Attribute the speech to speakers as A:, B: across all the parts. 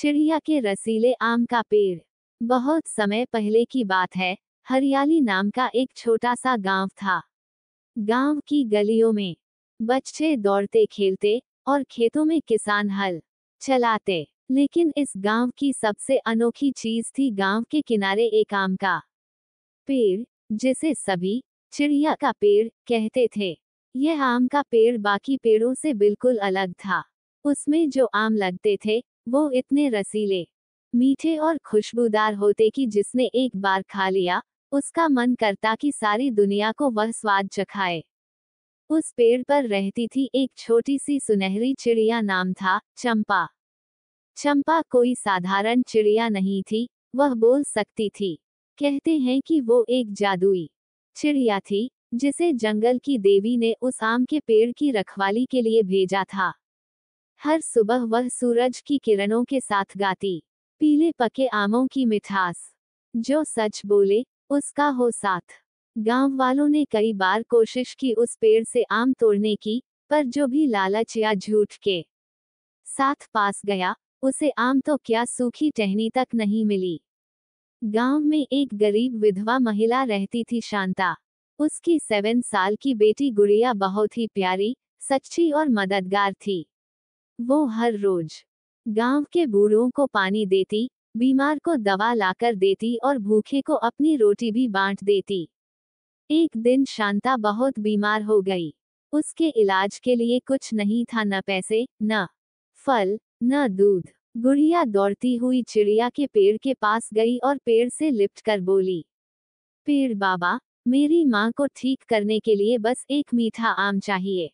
A: चिड़िया के रसीले आम का पेड़। बहुत समय पहले की बात है, हरियाली नाम का एक छोटा सा गांव था। गांव की गलियों में बच्चे दौड़ते खेलते और खेतों में किसान हल चलाते। लेकिन इस गांव की सबसे अनोखी चीज थी गांव के किनारे एक आम का पेड़, जिसे सभी चिड़िया का पेड़ कहते थे। यह आम का पेड़ बाकी पेड़ों से बिल्कुल अलग था। उसमें जो आम लगते थे वो इतने रसीले, मीठे और खुशबूदार होते कि जिसने एक बार खा लिया उसका मन करता कि सारी दुनिया को वह स्वाद चखाए। उस पेड़ पर रहती थी एक छोटी सी सुनहरी चिड़िया, नाम था चंपा। चंपा कोई साधारण चिड़िया नहीं थी, वह बोल सकती थी। कहते हैं कि वो एक जादुई चिड़िया थी जिसे जंगल की देवी ने उस आम के पेड़ की रखवाली के लिए भेजा था। हर सुबह वह सूरज की किरणों के साथ गाती, पीले पके आमों की मिठास, जो सच बोले उसका हो साथ। गांव वालों ने कई बार कोशिश की उस पेड़ से आम तोड़ने की, पर जो भी लालच या झूठ के साथ पास गया उसे आम तो क्या सूखी टहनी तक नहीं मिली। गांव में एक गरीब विधवा महिला रहती थी, शांता। उसकी 7 साल की बेटी गुड़िया बहुत ही प्यारी, सच्ची और मददगार थी। वो हर रोज गांव के बूढ़ों को पानी देती, बीमार को दवा लाकर देती और भूखे को अपनी रोटी भी बांट देती। एक दिन शांता बहुत बीमार हो गई। उसके इलाज के लिए कुछ नहीं था, न पैसे, न फल, न दूध। गुड़िया दौड़ती हुई चिड़िया के पेड़ के पास गई और पेड़ से लिपट कर बोली, पेड़ बाबा, मेरी माँ को ठीक करने के लिए बस एक मीठा आम चाहिए।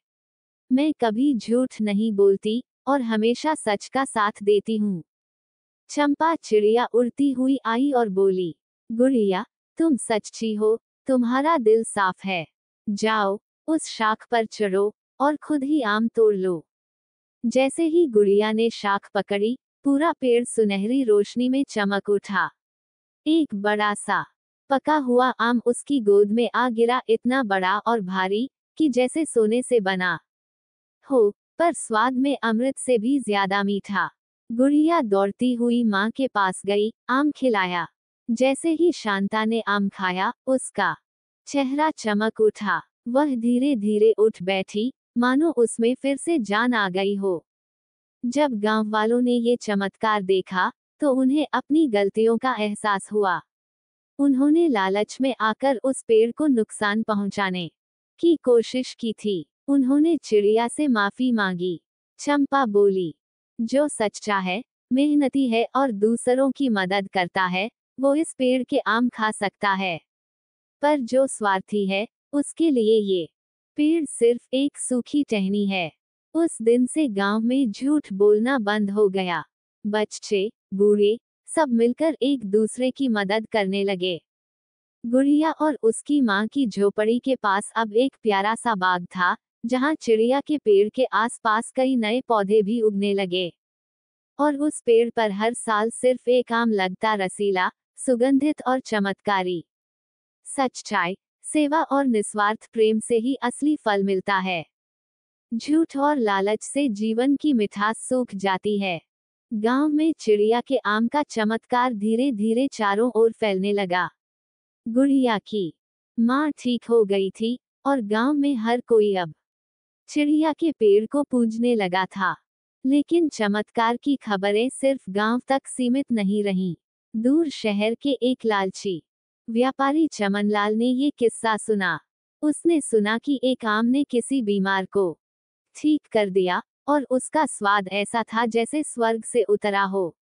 A: मैं कभी झूठ नहीं बोलती और हमेशा सच का साथ देती हूँ। चंपा चिड़िया उड़ती हुई आई और बोली, गुड़िया, तुम सच्ची हो, तुम्हारा दिल साफ है। जाओ, उस शाख पर चढ़ो और खुद ही आम तोड़ लो। जैसे ही गुड़िया ने शाख पकड़ी, पूरा पेड़ सुनहरी रोशनी में चमक उठा। एक बड़ा सा पका हुआ आम उसकी गोद में आ गिरा, इतना बड़ा और भारी कि जैसे सोने से बना हो, पर स्वाद में अमृत से भी ज्यादा मीठा। गुड़िया दौड़ती हुई माँ के पास गई, आम खिलाया। जैसे ही शांता ने आम खाया, उसका चेहरा चमक उठा। वह धीरे धीरे उठ बैठी, मानो उसमें फिर से जान आ गई हो। जब गांव वालों ने ये चमत्कार देखा तो उन्हें अपनी गलतियों का एहसास हुआ। उन्होंने लालच में आकर उस पेड़ को नुकसान पहुंचाने की कोशिश की थी। उन्होंने चिड़िया से माफी मांगी। चंपा बोली, जो सच्चा है, मेहनती है और दूसरों की मदद करता है, वो इस पेड़ के आम खा सकता है। पर जो स्वार्थी है, उसके लिए ये पेड़ सिर्फ एक सूखी टहनी है। उस दिन से गांव में झूठ बोलना बंद हो गया। बच्चे, बूढ़े, सब मिलकर एक दूसरे की मदद करने लगे। गुड़िया और उसकी माँ की झोपड़ी के पास अब एक प्यारा सा बाग था, जहाँ चिड़िया के पेड़ के आसपास कई नए पौधे भी उगने लगे। और उस पेड़ पर हर साल सिर्फ एक आम लगता, रसीला, सुगंधित और चमत्कारी। सच्चाई, सेवा और निस्वार्थ प्रेम से ही असली फल मिलता है। झूठ और लालच से जीवन की मिठास सूख जाती है। गांव में चिड़िया के आम का चमत्कार धीरे धीरे चारों ओर फैलने लगा। गुड़िया की माँ ठीक हो गई थी और गांव में हर कोई अब चिड़िया के पेड़ को पूजने लगा था। लेकिन चमत्कार की खबरें सिर्फ गांव तक सीमित नहीं रहीं। दूर शहर के एक लालची व्यापारी चमनलाल ने ये किस्सा सुना। उसने सुना कि एक आम ने किसी बीमार को ठीक कर दिया और उसका स्वाद ऐसा था जैसे स्वर्ग से उतरा हो।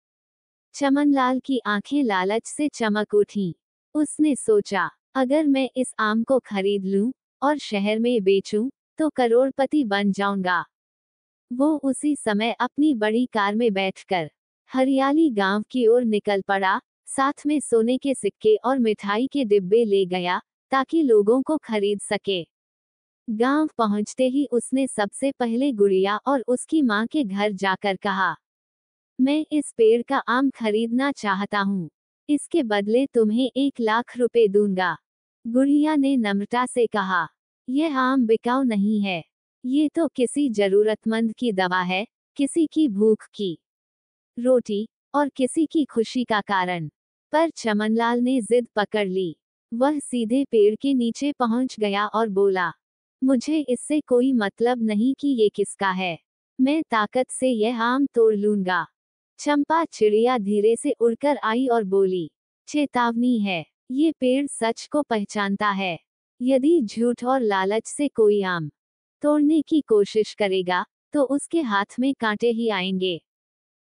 A: चमनलाल की आंखें लालच से चमक उठीं। उसने सोचा, अगर मैं इस आम को खरीद लूं और शहर में बेचूं, तो करोड़पति बन जाऊंगा। वो उसी समय अपनी बड़ी कार में बैठकर हरियाली गांव की ओर निकल पड़ा, साथ में सोने के सिक्के और मिठाई के डिब्बे ले गया, ताकि लोगों को खरीद सके। गांव पहुंचते ही उसने सबसे पहले गुड़िया और उसकी माँ के घर जाकर कहा, मैं इस पेड़ का आम खरीदना चाहता हूँ। इसके बदले तुम्हें 1 लाख रुपए दूंगा। गुड़िया ने नम्रता से कहा, यह आम बिकाऊ नहीं है। ये तो किसी जरूरतमंद की दवा है, किसी की भूख की रोटी और किसी की खुशी का कारण। पर चमनलाल ने जिद पकड़ ली। वह सीधे पेड़ के नीचे पहुंच गया और बोला, मुझे इससे कोई मतलब नहीं कि ये किसका है। मैं ताकत से यह आम तोड़ लूंगा। चंपा चिड़िया धीरे से उड़कर आई और बोली, चेतावनी है, ये पेड़ सच को पहचानता है। यदि झूठ और लालच से कोई आम तोड़ने की कोशिश करेगा, तो उसके हाथ में कांटे ही आएंगे।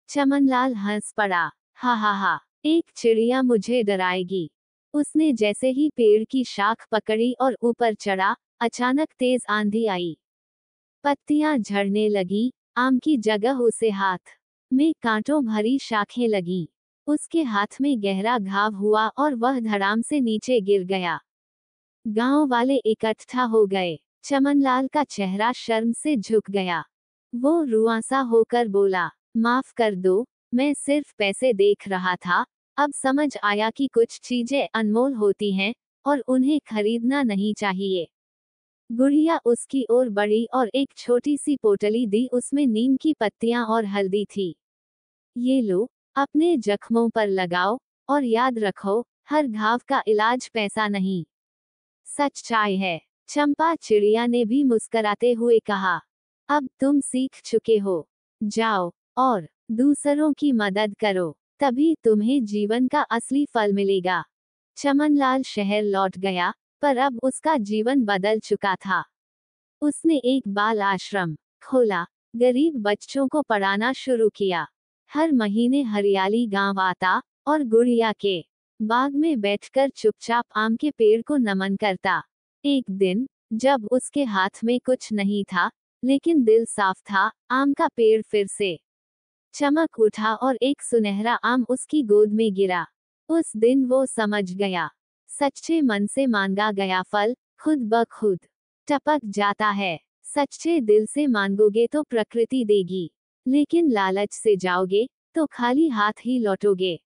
A: चमनलाल हंस पड़ा, हा हा हा, एक चिड़िया मुझे डराएगी। उसने जैसे ही पेड़ की शाख पकड़ी और ऊपर चढ़ा, अचानक तेज आंधी आई। पत्तियां झड़ने लगी, आम की जगह उसे हाथ में कांटों भरी शाखें लगीं। उसके हाथ में गहरा घाव हुआ और वह धड़ाम से नीचे गिर गया। गांव वाले इकट्ठा हो गए। चमनलाल का चेहरा शर्म से झुक गया। वो रुआंसा होकर बोला, माफ कर दो, मैं सिर्फ पैसे देख रहा था। अब समझ आया कि कुछ चीजें अनमोल होती हैं और उन्हें खरीदना नहीं चाहिए। गुड़िया उसकी ओर बढ़ी और एक छोटी सी पोटली दी। उसमें नीम की पत्तियां और हल्दी थी। ये लो, अपने जख्मों पर लगाओ, और याद रखो, हर घाव का इलाज पैसा नहीं, सच्चाई है। चंपा चिड़िया ने भी मुस्कराते हुए कहा, अब तुम सीख चुके हो। जाओ और दूसरों की मदद करो, तभी तुम्हें जीवन का असली फल मिलेगा। चमनलाल शहर लौट गया, पर अब उसका जीवन बदल चुका था। उसने एक बाल आश्रम खोला, गरीब बच्चों को पढ़ाना शुरू किया। हर महीने हरियाली गांव आता और गुड़िया के बाग में बैठकर चुपचाप आम के पेड़ को नमन करता। एक दिन, जब उसके हाथ में कुछ नहीं था, लेकिन दिल साफ था, आम का पेड़ फिर से चमक उठा और एक सुनहरा आम उसकी गोद में गिरा। उस दिन वो समझ गया, सच्चे मन से मांगा गया फल खुद ब खुद टपक जाता है। सच्चे दिल से मांगोगे तो प्रकृति देगी, लेकिन लालच से जाओगे तो खाली हाथ ही लौटोगे।